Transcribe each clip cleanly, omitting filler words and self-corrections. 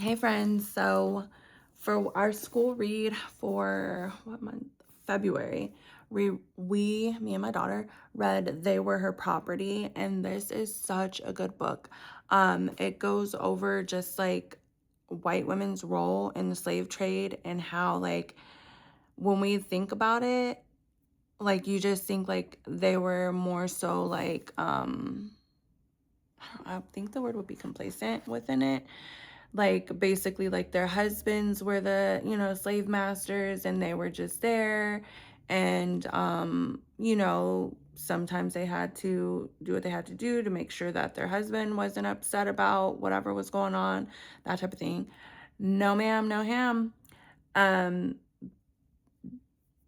Hey friends, so for our school read for what month? February, me and my daughter read They Were Her Property, and this is such a good book. It goes over just like white women's role in the slave trade and how like when we think about it, like you just think like they were more so like I think the word would be complacent within it, like basically like their husbands were the slave masters and they were just there. And sometimes they had to do what they had to do to make sure that their husband wasn't upset about whatever was going on, that type of thing. No ma'am, no ham. um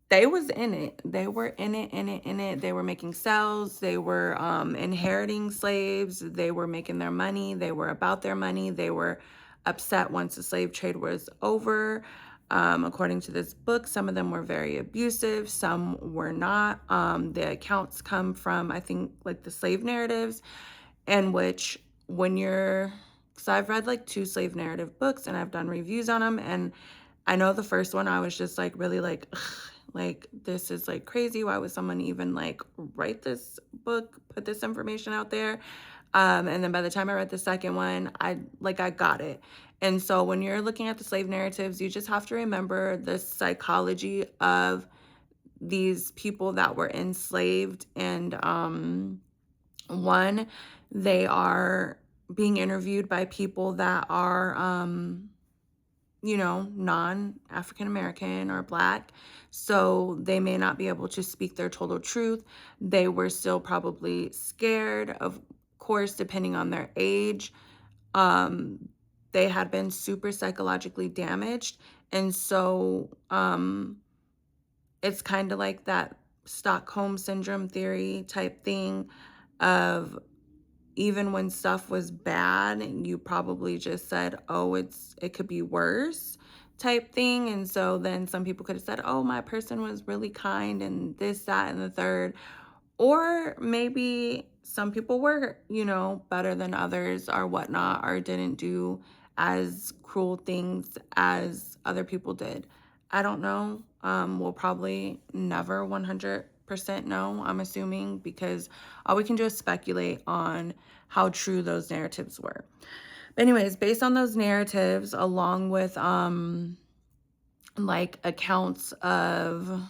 they was in it. They were in it. They were making sales. They were inheriting slaves. They were making their money. They were about their money. They were upset once the slave trade was over. According to this book, some of them were very abusive. Some were not. The accounts come from, I think, like the slave narratives, in which when you're, so I've read like two slave narrative books and I've done reviews on them. And I know the first one I was just like really like, ugh, like this is like crazy. Why would someone even like write this book, put this information out there? And then by the time I read the second one, I got it. And so when you're looking at the slave narratives, you just have to remember the psychology of these people that were enslaved. And one, they are being interviewed by people that are non-African American or Black. So they may not be able to speak their total truth. They were still probably scared, of course, depending on their age. Um, they had been super psychologically damaged. And so it's kind of like that Stockholm syndrome theory type thing of, even when stuff was bad, you probably just said, oh, it could be worse type thing. And so then some people could have said, oh, my person was really kind and this, that, and the third. Or maybe some people were, better than others or whatnot, or didn't do as cruel things as other people did. I don't know. We'll probably never 100% know, I'm assuming, because all we can do is speculate on how true those narratives were. But anyways, based on those narratives, along with like accounts of,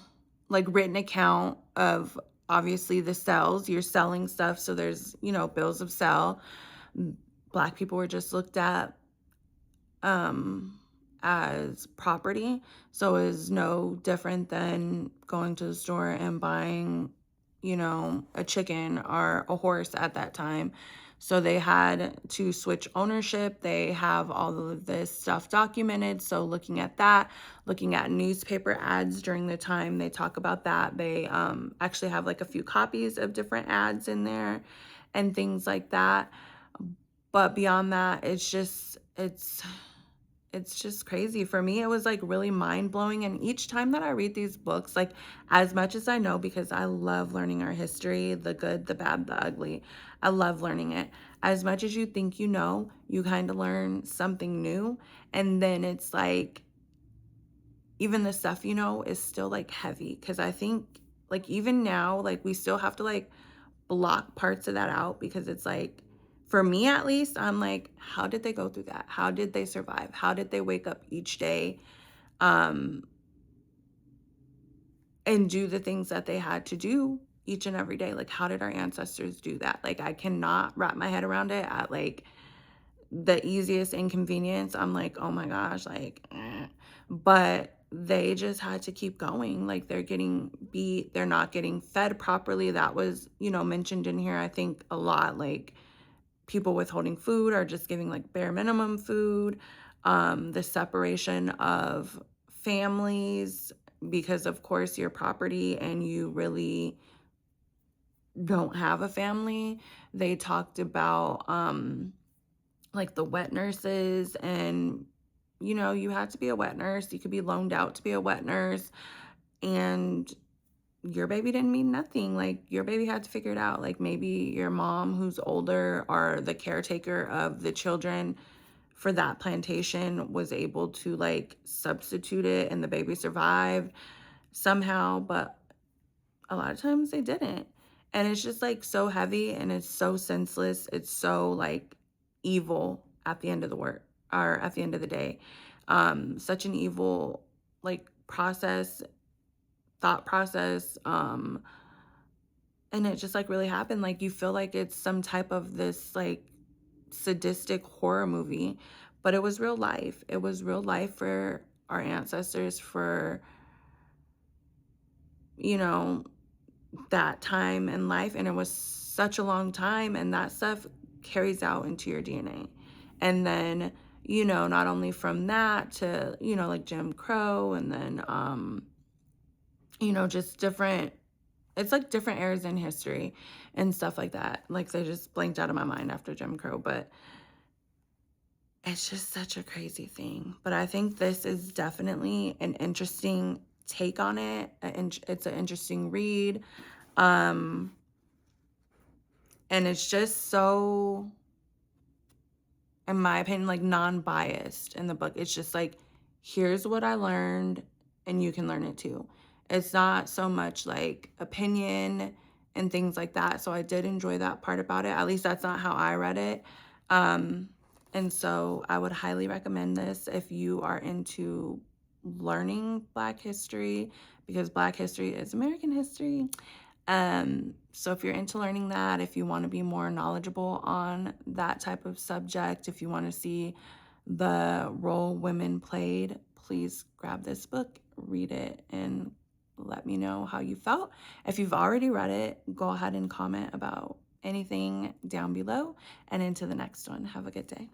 like written account of, obviously the sales, you're selling stuff, so there's bills of sale. Black people were just looked at um as property, so is no different than going to the store and buying a chicken or a horse at that time. So they had to switch ownership. They have all of this stuff documented. So looking at that, looking at newspaper ads during the time, they talk about that. They actually have like a few copies of different ads in there and things like that. But beyond that, it's just crazy. For me, it was like really mind blowing. And each time that I read these books, like as much as I know, because I love learning our history, the good, the bad, the ugly, I love learning it. As much as you think you kind of learn something new. And then it's like, even the stuff is still like heavy. Cause I think like even now, like we still have to like block parts of that out, because it's like, for me at least, I'm like, how did they go through that? How did they survive? How did they wake up each day um and do the things that they had to do each and every day? Like, how did our ancestors do that? Like, I cannot wrap my head around it. At like the easiest inconvenience, I'm like, oh my gosh, like but they just had to keep going. Like, they're getting beat, they're not getting fed properly. That was mentioned in here, I think, a lot. Like, people withholding food or just giving like bare minimum food. The separation of families, because of course you're property and you really don't have a family. They talked about like the wet nurses, and you had to be a wet nurse. You could be loaned out to be a wet nurse, and your baby didn't mean nothing. Like, your baby had to figure it out. Like, maybe your mom, who's older, or the caretaker of the children, for that plantation was able to like substitute it and the baby survived somehow, but a lot of times they didn't. And it's just like so heavy and it's so senseless. It's so like evil at the end of the work or at the end of the day. Such an evil like process, thought process. And it just like really happened. Like you feel like it's some type of this like sadistic horror movie, but it was real life. It was real life for our ancestors for, you know, that time in life. And it was such a long time. And that stuff carries out into your DNA. And then, you know, not only from that to, you know, like Jim Crow and then, you know, just different, it's like different eras in history and stuff like that. Like they just blanked out of my mind after Jim Crow, but it's just such a crazy thing. But I think this is definitely an interesting take on it. It's an interesting read. Um, and it's just so, in my opinion, like non-biased in the book. It's just like, here's what I learned, and you can learn it too. It's not so much like opinion and things like that. So I did enjoy that part about it. At least that's not how I read it. Um, and so I would highly recommend this if you are into learning Black history, because Black history is American history. So if you're into learning that, if you want to be more knowledgeable on that type of subject, if you want to see the role women played, please grab this book, read it, and let me know how you felt. If you've already read it, go ahead and comment about anything down below, and into the next one. Have a good day.